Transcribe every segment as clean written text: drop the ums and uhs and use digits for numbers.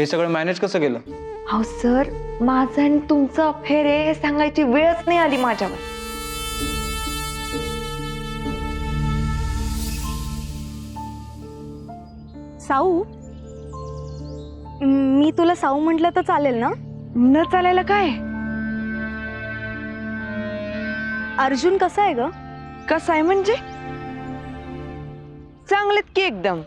हे सगळं मॅनेज कसं केलं? अहो सर, माझं आणि तुमचं अफेअर आहे हे सांगायची वेळच नाही आली माझ्यावर. साऊ, मी तुला साऊ म्हटलं तर चालेल ना? न चालायला काय? अर्जुन कसा आहे ग? कसं आहे म्हणजे? चांगलेत की एकदम.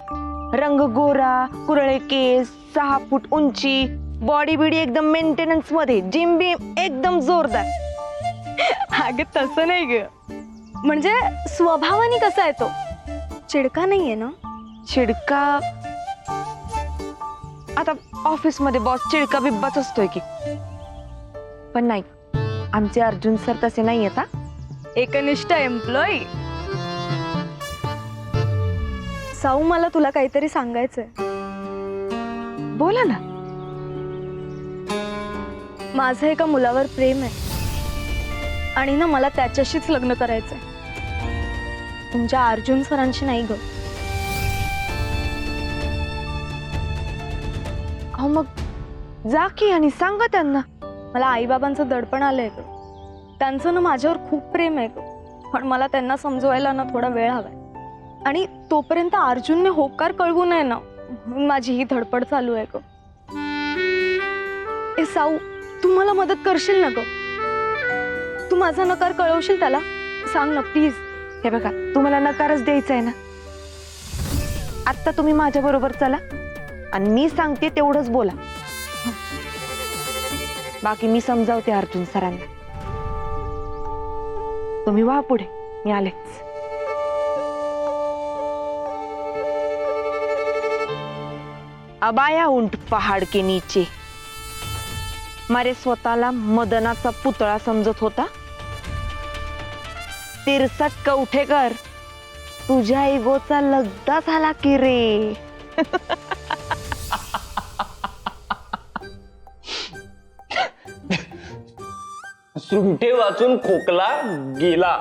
रंग गोरा, कुरळे केस, 6 फूट उंची, बॉडी बिडी एकदम मेंटेनन्स मध्ये, जिम बिम एकदम जोरदार. अगं तसं नाही ग, म्हणजे स्वभावाने कसा आहे तो? चिडका नाहीये ना? चिडका? आता ऑफिस मध्ये बॉस चिडका बिब्बाच असतोय की. पण नाही, आमचे अर्जुन सर तसे नाही आहेत. एकनिष्ठ एम्प्लॉई. साऊ, मला तुला काहीतरी सांगायचंय. बोला ना. माझं एका मुलावर प्रेम आहे आणि ना मला त्याच्याशीच लग्न करायचंय, तुमच्या अर्जुन सरांशी नाही ग. अहो मग जा की आणि सांगा त्यांना. मला आईबाबांचं दडपण आलंय ग. त्यांचं ना माझ्यावर खूप प्रेम आहे ग, पण मला त्यांना समजवायला ना थोडा वेळ हवाय. आणि तोपर्यंत अर्जुनने होकार कळवू नये ना, म्हणून माझी ही धडपड चालू आहे ग. ए साऊ, तू मला मदत करशील ना ग? तू माझा नकार कळवशील त्याला? सांग ना प्लीज. हे बघा, तुम्हाला नकारच द्यायचा आहे ना. आता तुम्ही माझ्या बरोबर चला आणि मी सांगते तेवढंच बोला. बाकी मी समजावते अर्जुन सरांना. तुम्ही वा पुढे, मी आलेच. अबाया ऊंट पहाड के नीचे. मारे स्वतःला मदनाचा पुतळा समजत होता. तिरसट कवठेकर, तुझ्या इगोचा लगदा झाला की रे. सुंठे वाचून खोकला गेला.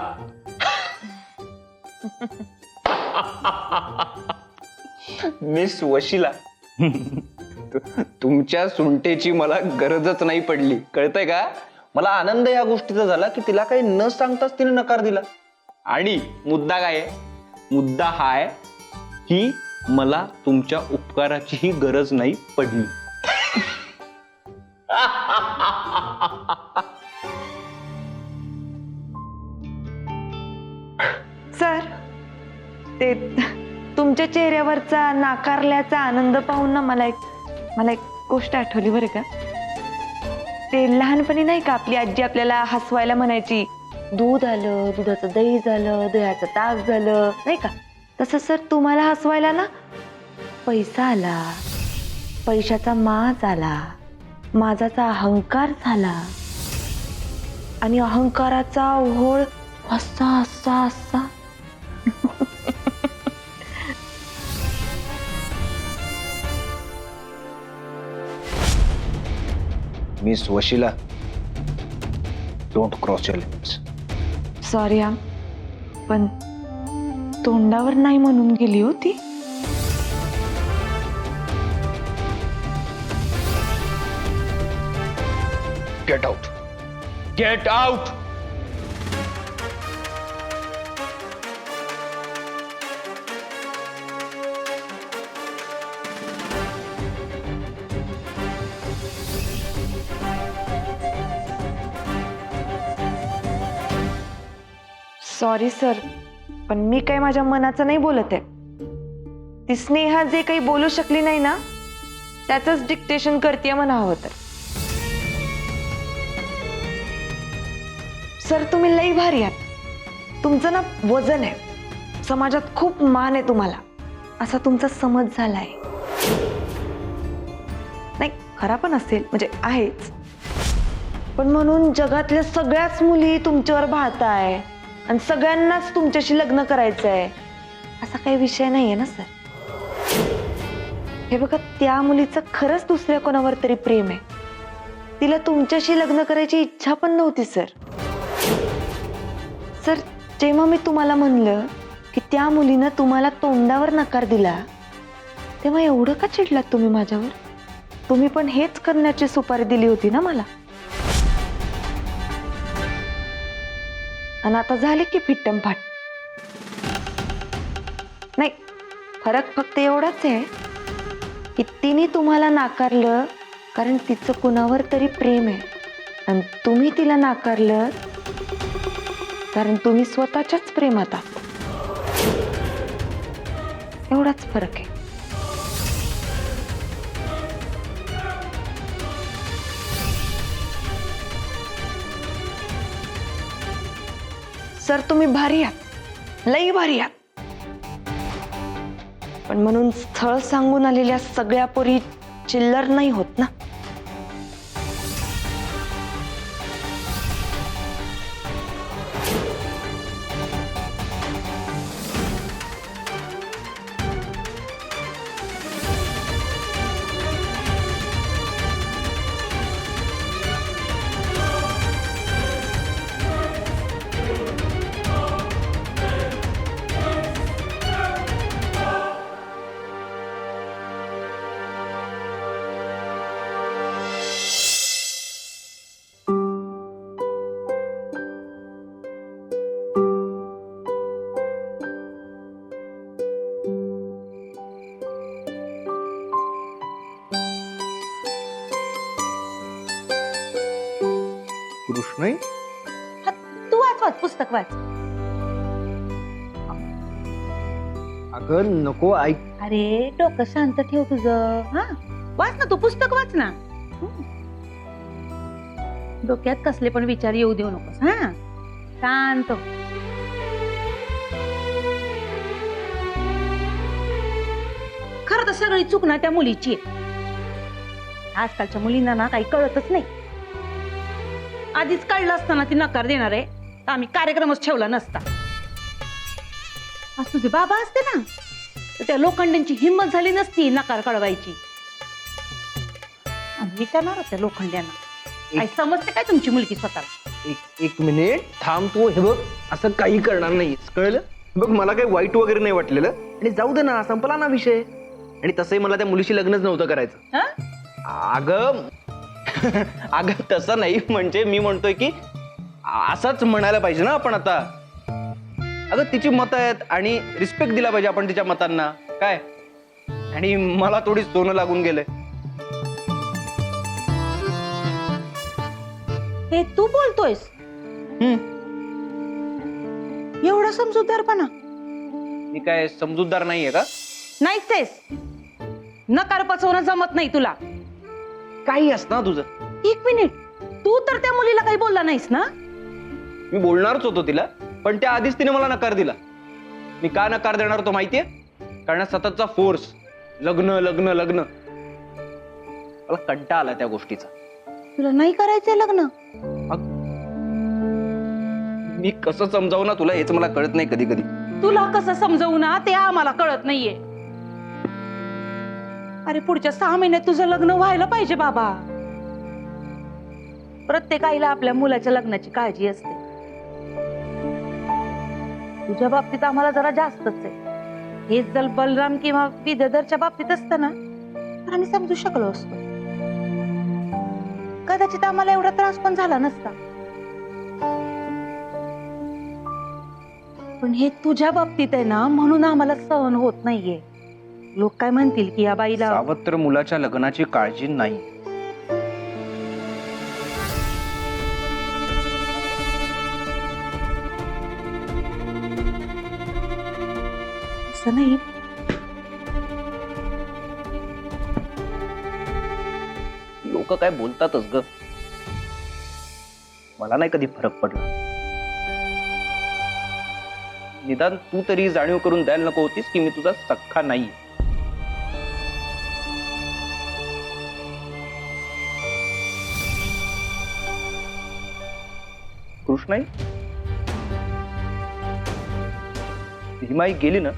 मिस वशिला, तुमच्या सुंठेची मला गरजच नाही पडली, कळतंय का? मला आनंद या गोष्टीचा झाला की तिला काही न सांगताच तिने नकार दिला. आणि मुद्दा काय आहे? मुद्दा हा आहे की मला तुमच्या उपकाराचीही गरज नाही पडली. सर, ते तुमच्या चेहऱ्यावरचा नाकारल्याचा आनंद पाहून ना मला एक गोष्ट आठवली बरं का. ते लहानपणी नाही का आपली आजी आपल्याला हसवायला म्हणायची, दूध आलं, दुधाचं दही झालं, दह्याचं ताक झालं, नाही का? तसं सर तुम्हाला हसवायला ना पैसा आला, पैशाचा माज आला, माझाचा अहंकार झाला आणि अहंकाराचा ओहोळ असा असा असा. Miss Vashila, don't cross your limits. Sorry हा, पण तोंडावर नाही म्हणून गेली होती. Get out, get out. Sorry sir, पण मी काही माझ्या मनाचं नाही बोलत आहे. ती स्नेहा जे काही बोलू शकली नाही ना, त्याचंच डिक्टेशन करते म्हणावं तर. सर तुम्ही लई भारी आहात. तुमचं ना वजन आहे, समाजात खूप मान आहे तुम्हाला, असा तुमचा समज झालाय. नाही खरा पण असेल, म्हणजे आहेच, पण म्हणून जगातल्या सगळ्याच मुली तुमच्यावर भाळताय आणि सगळ्यांनाच तुमच्याशी लग्न करायचंय असा काही विषय नाहीये ना सर. हे बघा, त्या मुलीचं खरंच दुसऱ्या कोणावर तरी प्रेम आहे. तिला तुमच्याशी लग्न करायची इच्छा पण नव्हती सर. सर, जेव्हा मी तुम्हाला म्हणलं की त्या मुलीनं तुम्हाला तोंडावर नकार दिला, तेव्हा एवढं का चिडलात तुम्ही माझ्यावर? तुम्ही पण हेच करण्याची सुपारी दिली होती ना मला. आणि आता झाले की फिट्टमफाट. नाही, फरक फक्त एवढाच आहे की तिने तुम्हाला नाकारलं कारण तिचं कुणावर तरी प्रेम आहे, आणि तुम्ही तिला नाकारलं कारण तुम्ही स्वतःच्याच प्रेमात आहात. एवढाच फरक आहे. सर, तुम्ही भारी आहात, लई भारी आहात. पण म्हणून स्थळ सांगून आलेल्या सगळ्या पोरी चिल्लर नाही होत ना. कृष्ण, तू वाच पुस्तक वाच. अगं नको, ऐक. अरे डोकं शांत ठेव तुझं. हा, वाच ना, तू पुस्तक वाच ना. डोक्यात कसले पण विचार येऊ देऊ नकोस. हा, शांत हो. खरं तर सगळी चूक ना त्या मुलीची आहे. आजकालच्या मुलींना ना काही कळतच नाही. आधीच कळलं असताना ती नकार देणार आहे तर आम्ही कार्यक्रमच ठेवला नसता. आज तुझे बाबा असते ना तर त्या लोखंड्यांची हिंमत झाली नसती नकार कळवायची. आम्ही विचारणार होत्या लोखंड्यांना, काय समजते काय तुमची मुलगी स्वतःला. एक मिनिट थांब तू. हे बघ, असं काही करणार नाही, कळलं? बघ, मला काही वाईट वगैरे नाही वाटलेलं, आणि जाऊ दे ना, संपला ना विषय. आणि तसंही मला त्या मुलीशी लग्नच नव्हतं करायचं. हं? अगं अगं तसं नाही, म्हणजे मी म्हणतोय की असंच म्हणायला पाहिजे ना आपण आता. अगं तिची मतं आहेत आणि रिस्पेक्ट दिला पाहिजे आपण तिच्या मतांना. काय, आणि मला थोडी सोनं लागून गेलंय. हे तू बोलतोयस एवढा समजूतदारपणा? मी काय समजूतदार नाहीये का? नाहीच आहेस. नकार पचवणं जमत नाही तुला. काही असतं तुझं. एक मिनिट, तू तर त्या मुलीला काही बोलला नाहीस ना? मी बोलणारच होतो तिला, पण त्या आधीच तिने मला नकार दिला. मी का नकार देणार होतो माहितीये? कारण सततचा फोर्स, लग्न लग्न लग्न, मला कंटाळा आला त्या गोष्टीचा. तुला नाही करायचंय लग्न? मी कसं समजावू ना तुला, हेच मला कळत नाही कधी कधी. तुला कसं समजवू ना ते आम्हाला कळत नाहीये. अरे पुढच्या 6 महिन्यात तुझं लग्न व्हायला पाहिजे बाबा. प्रत्येक आईला आपल्या मुलाच्या लग्नाची काळजी असते. तुझ्या बाबतीत आम्हाला जरा जास्तच आहे. हेच जर बलराम किंवा विद्याधरच्या बाबतीत असतं ना तर आम्ही समजू शकलो असतो. कदाचित आम्हाला एवढा त्रास पण झाला नसता. पण हे तुझ्या बाबतीत आहे ना, म्हणून आम्हाला सहन होत नाहीये. लोक काय म्हणतील की या बाईला सावत्र मुलाच्या लग्नाची काळजी नाही. असं नाही. लोक काय बोलतातच ग, मला नाही कधी फरक पडला. निदान तू तरी जाणीव करून द्यायला नको होतीस की मी तुझा सख्खा नाही. कृष्णाई, भीमाई गेली ना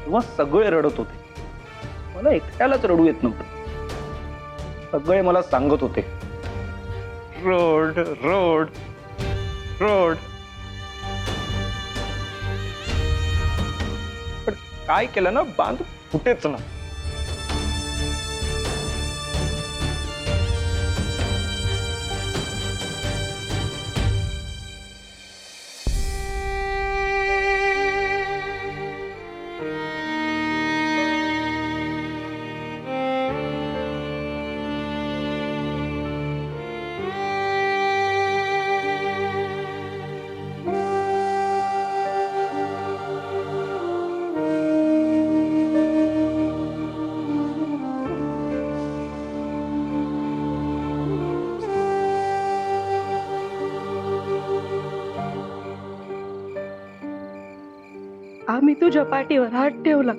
तेव्हा सगळे रडत होते. मला एकट्यालाच रडू येत नव्हतं. सगळे मला सांगत होते, रोड रोड रोड. पण काय केलं ना, बांध फुटेच ना. आम्ही तुझ्या पाठीवर हात ठेवला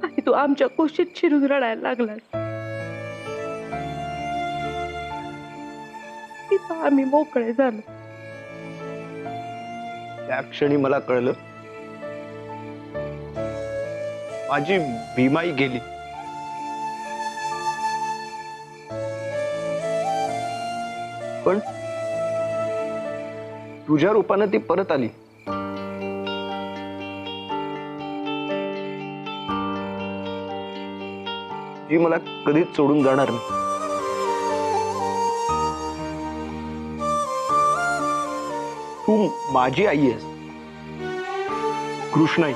आणि तू आमच्या कुशीत शिरून रडायला लागलास. तिथं आम्ही मोकळे झालो. त्या क्षणी मला कळलं माझी भीमाई गेली. पण तुझ्या रूपानं ती परत आली. जी मला कधीच सोडून जाणार नाही. तू माझी आई आहेस, कृष्णाई.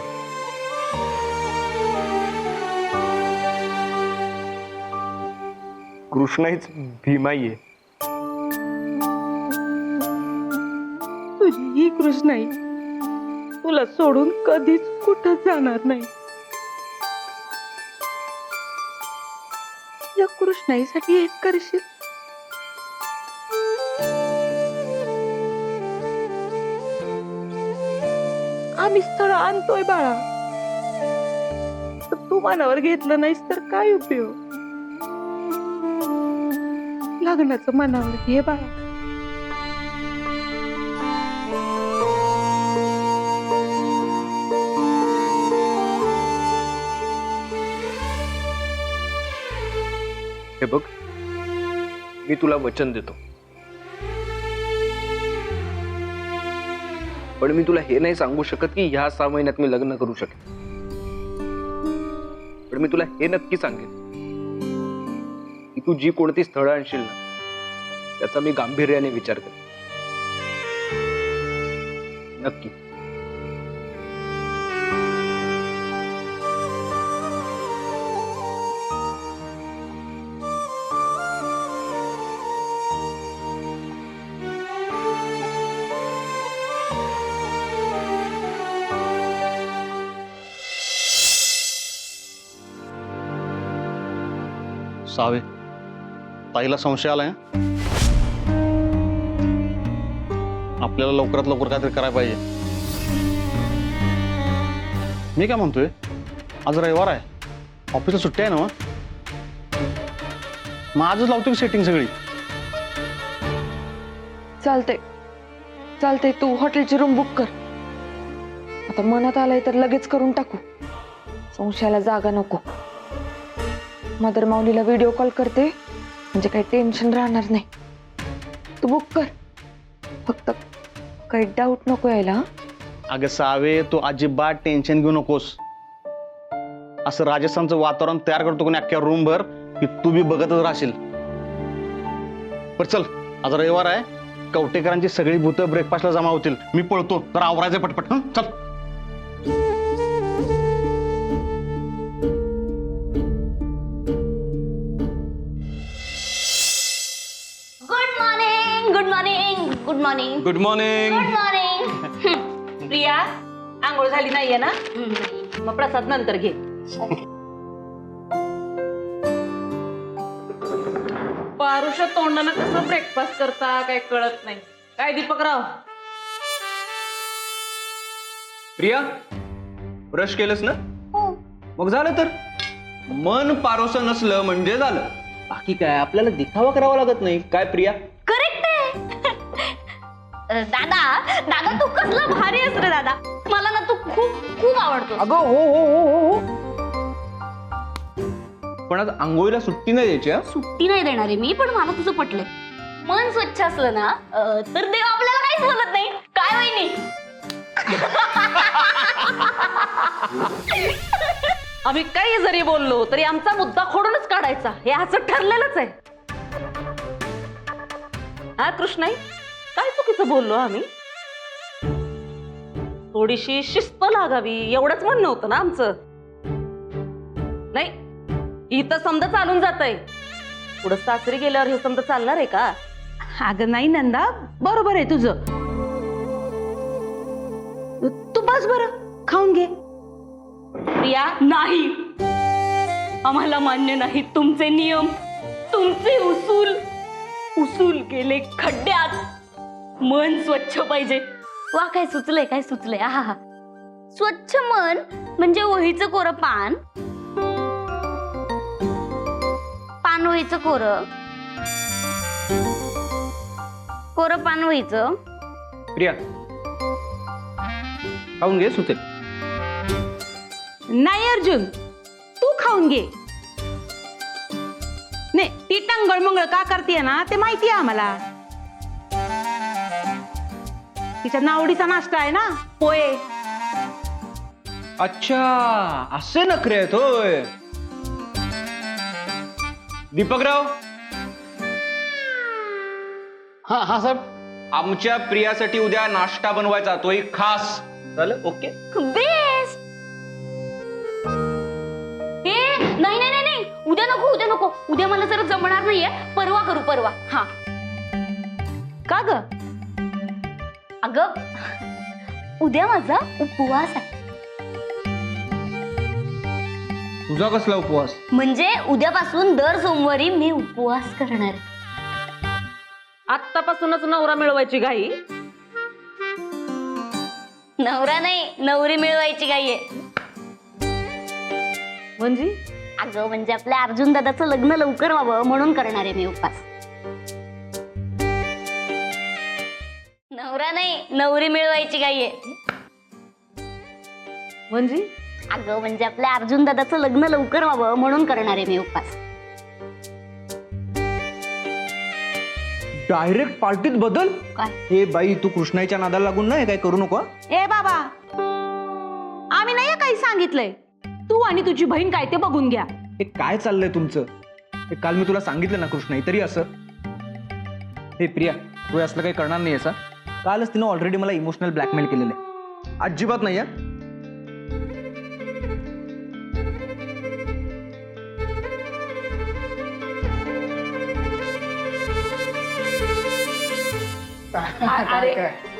कृष्णाईच भीमाई आहे. तुझी ही कृष्णाई तुला सोडून कधीच कुठं जाणार नाही. या कृष्णाईसाठी एक करशील. आम्ही स्थळ आणतोय बाळा, तू मनावर घेतलं नाहीस तर काय उपयोग. लग्नाचं मनावर घे बाळा. हे बघ, मी तुला वचन देतो, पण मी तुला हे नाही सांगू शकत की ह्या 6 महिन्यात मी लग्न करू शकेन. पण मी तुला हे नक्की सांगेन की तू जी कोणती स्थळं आणशील ना त्याचा मी गांभीर्याने विचार करेन. नक्की. सावे, ताईला संशय आलाय. आपल्याला लवकरात लवकर काहीतरी करायला पाहिजे. मी काय म्हणतोय, आज रविवार आहे, ऑफिसला सुट्टी आहे ना. मग आजच लावतो की सेटिंग सगळी. चालतंय चालतंय, तू हॉटेलची रूम बुक कर. आता मनात आलंय तर लगेच करून टाकू. संशयाला जागा नको. मदर माऊलीला व्हिडिओ कॉल करते, म्हणजे काही टेन्शन राहणार नाही. तू बुक कर, फक्त काही डाऊट नको यायला. अगं सावे, तू अजिबात टेन्शन घेऊ नकोस. असं राजस्थानचं वातावरण तयार करतो कोणी अख्ख्या रूम भर की तू बी बघतच राहशील. पण चल, आज रविवार आहे, कवटेकरांची सगळी भूतं ब्रेकफास्टला जमा होतील. मी पळतो, तर आवरायचं पटपट. हं, चल. Good morning good morning good morning. Good morning. Priya, आंघोळ झाली नाहीये ना? मग प्रसाद नंतर घे. पारुषा तोंडानं कसं ब्रेकफास्ट करता काय कळत नाही. काय दीपकराव? प्रिया, ब्रश केलंस ना? हो. मग झालं. तर मन पारोसं नसलं म्हणजे झालं. बाकी काय, आपल्याला दिखावा करावा लागत नाही. काय प्रिया? करेक्ट आहे. दादा दादा तू कसला भारी आहेस रे दादा. मला ना तू खूप खूप आवडतो. अगं हो हो हो हो हो. पण आज आंघोळीला सुट्टी नाही द्यायची. हा? सुट्टी नाही देणार आहे मी, पण मला तुझं पटलंय. मन स्वच्छ असलं ना तर देव आपल्याला काहीच बोलत नाही. काय वहिनी? आम्ही काही जरी बोललो तरी आमचा मुद्दा खोडूनच काढायचा, हे असं ठरलेलंच आहे. हा कृष्णाई, काय चुकीचं बोललो आम्ही? थोडीशी शिस्त लागावी एवढंच म्हणणं होतं ना आमचं. नाही, इथं समजा चालून जातंय, पुढं सासरी गेल्यावर हे समजा चालणार आहे का? अगं नाही नंदा, बरोबर आहे तुझं. तू बस बरं, खाऊन घे. प्रिया नाही, आम्हाला मान्य नाही तुमचे नियम, तुमचे उसूल गेले खड्ड्यात. मन स्वच्छ पाहिजे. वा, काय सुचलंय, काय सुचलंय. हा हा, स्वच्छ मन म्हणजे वहीचं कोरं पान, पान वहीचं कोरं, कोरं पान वहीचं. प्रिया खाऊन घे, सुचेल. नाही अर्जुन, तू खाऊन घे. नाही, ती टंगळ मंगळ का करते ना ते माहिती आहे आम्हाला. तिच्या नावडीचा नाश्ता आहे ना, पोहे. अच्छा, असे नखरे आहेत होय. दीपकराव, हा साहेब. आमच्या प्रियासाठी उद्या नाश्ता बनवायचा, तोही खास. चालेल, ओके. बेस्ट. हे नाही नाही नाही नाही, उद्या नको, उद्या नको. उद्या मला जरा जमणार नाहीये, परवा करू, परवा. हा. का ग? अगं, उद्या माझा उपवास आहे. तुझा कसला उपवास? म्हणजे उद्यापासून दर सोमवारी मी उपवास करणार आहे. आत्तापासूनच नवरा मिळवायची घाई. नवरा नाही, नवरी मिळवायची गाई आहे. म्हणजे अगं, म्हणजे आपल्या अर्जुन दादाचं लग्न लवकर व्हावं म्हणून करणार आहे मी उपवास. नवरा नाही, नवरी मिळवायची गाई आहे. म्हणजे अगं, म्हणजे आपल्या अर्जुन दादाचं लग्न लवकर व्हावं म्हणून करणार आहे मी उपवास. डायरेक्ट पार्टीत बदल? काय? हे बाई, तू कृष्णाईच्या नादाला लागून नाही काय करू नको. ए बाबा, आम्ही नाही काही सांगितलंय. तू आणि तुझी बहीण काय ते बघून घ्या. हे काय चाललंय तुमचं? हे काल मी तुला सांगितलं ना कृष्णाई, तरी असं. हे प्रिया, तू असलं काही करणार नाही असं. कालच तिनं ऑलरेडी मला इमोशनल ब्लॅकमेल केलेलं आहे. अजिबात नाही.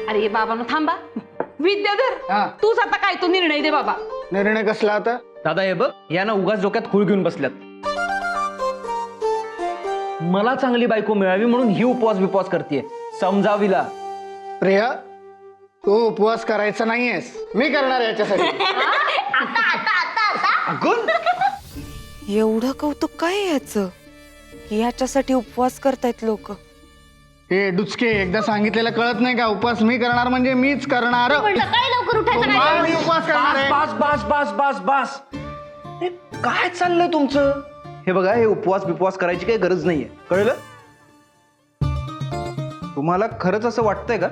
अरे बाबांनो थांबा. विद्याधर, तूच आता काय तो निर्णय दे बाबा. निर्णय कसला आता? दादा, हे बघ, या ना उगाच डोक्यात खूळ घेऊन बसल्यात. मला चांगली बायको मिळावी म्हणून ही उपवास बिपवास करते. समजावीला. प्रिया, तू उपवास करायचा नाहीयेस, मी करणार याच्यासाठी. अगं, एवढं कौतुक काय आहे याचं की याच्यासाठी उपवास करतायत लोक. हे डुचके, एकदा सांगितलेलं कळत नाही का? उपवास मी करणार म्हणजे मीच करणार. सकाळी लवकर उठायचं काय? मी उपवास करणार आहे. बास बास बास बास बास. हे काय चाललंय तुमचं? हे बघा, हे उपवास बिपवास करायची काही गरज नाहीये, कळलं? तुम्हाला खरंच असं वाटतंय का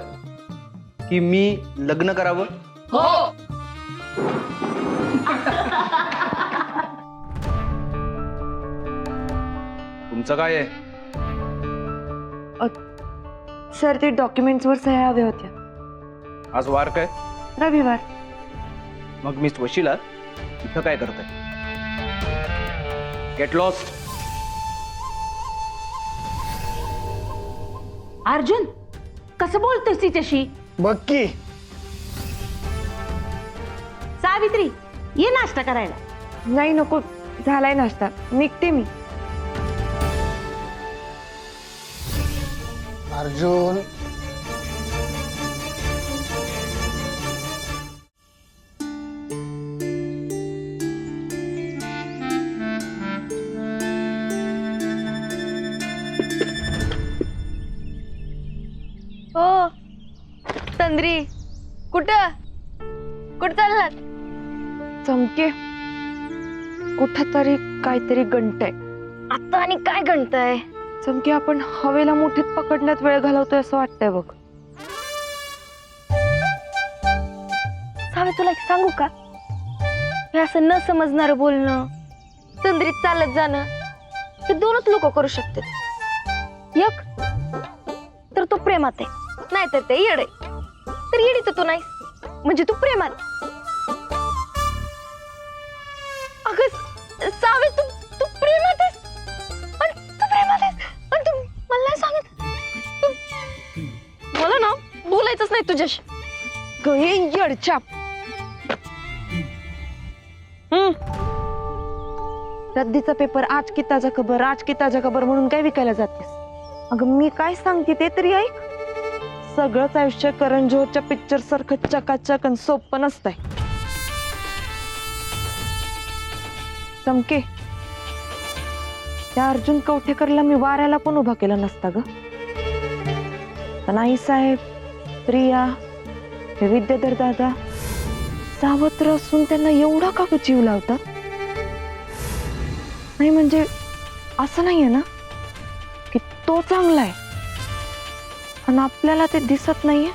की मी लग्न करावं? तुमचं काय आहे? सर, ते डॉक्युमेंट्सवर सह्या हव्या होत्या. आज वार काय? रविवार. मग मिस वशिला इथं काय करताय? Get lost. अर्जुन, कसं बोलतोस तिच्याशी? बघ की. सावित्री, ये नाश्ता करायला. नाही, नको, झालाय नाश्ता, निघते मी. अर्जुन, हो तंद्री, कुठं कुठं चाललात? चमके, कुठंतरी काहीतरी गणतंय. आता आणि काय गणताय? चमके, आपण हवेला मुठीत पकडण्यात वेळ घालवतोय असं वाटतंय बघ. सावे, तुला एक सांगू का? हे असं न समजणारं बोलणं, तंद्रीत चालत जाणं, हे दोनच लोक करू शकतात. एक तर तो प्रेमात आहे, नाहीतर ते येड आहे. तर येडी तर तू नाहीस, म्हणजे तू प्रेमात. अगं सावे, तू तू प्रेमात आहेस, आणि तू प्रेमात आहेस, आणि तू मला नाही सांगत. मला ना बोलायचंच नाही तुझ्याशी. गये येडछाप. रद्दीचा पेपर आज की ताजा खबर, आज की ताजा खबर म्हणून काय विकायला जातेस? अगं मी काय सांगते ते तरी ऐक. सगळंच आयुष्य करण जोहरच्या पिक्चर सारखं चकाचक आणि सोपं नसतंय. चमके, त्या अर्जुन कवठेकरला मी वाऱ्याला पण उभा केला नसता ग. पण आई साहेब, प्रिया, हे विद्याधर दादा सावत्र असून त्यांना एवढा का ग जीव लावतात? नाही म्हणजे असं नाहीये ना की तो चांगला आहे आणि आपल्याला ते दिसत नाहीये.